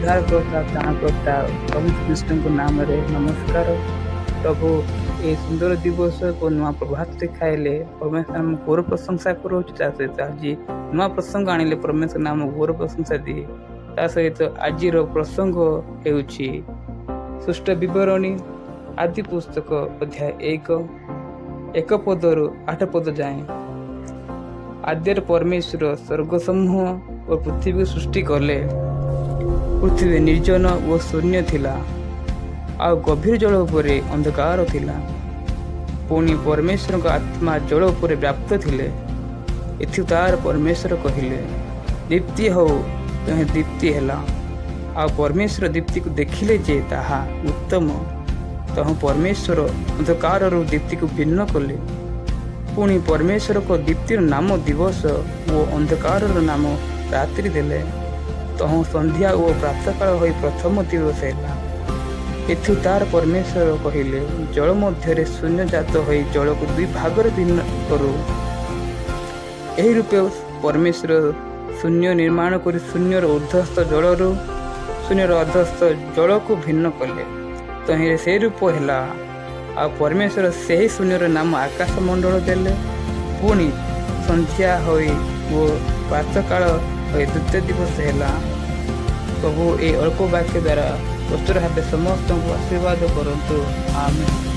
उद्धार करता दान करता प्रभु कृष्ण नाम रे नमस्कार। प्रभु ए सुंदर दिवस को नुआ प्रभात देखाइले परमेश्वर नाम घोर प्रशंसा करूँ। सहित आज नुआ प्रसंग आनिले परमेश्वर नाम घोर प्रशंसा दिए। ता सहित आज प्रसंग हेउछि सृष्टि विवरणी आदि पुस्तक अध्याय 1 पदरु 8 पद जाए। आद्यर परमेश्वर स्वर्ग समूह और पृथ्वी सृष्टि कले। पृथ्वी निर्जन और शून्य थिला आ गभीर जल उपरे अंधकार थिला। पुणी परमेश्वर का आत्मा जल उपरे व्याप्त थिले। एथितार परमेश्वर कहिले दीप्ति हो, तहे दीप्ति हैला। आ परमेश्वर दीप्ति को देखिले जे ताहा उत्तम। तह परमेश्वर अंधकार दीप्ति को भिन्न कले। पुणी परमेश्वर को दीप्तिर नाम दिवस वो अंधकार नाम रात्रि देले। तह संध्या ओ प्रातःकाल होई प्रथम दिवस हैला। एथु तार परमेश्वर कहिले जल मध्य शून्य जात होई जल को दुई भागर भिन्न करू। एही रूपे परमेश्वर शून्य निर्माण करी शून्यर ऊर्ध्वस्थ जलरू शून्यर अधस्थ जल को भिन्न कले। तहिरे से रूप हैला। आ परमेश्वर से ही शून्यर नाम आकाश मंडल देले। पुणी संध्या होई वो प्रातःकाल होई द्वितीय दिवस हैला। प्रभु ए अल्प वाक्य द्वारा पुत्र भावे समस्त को आशीर्वाद करंतु। आमेन।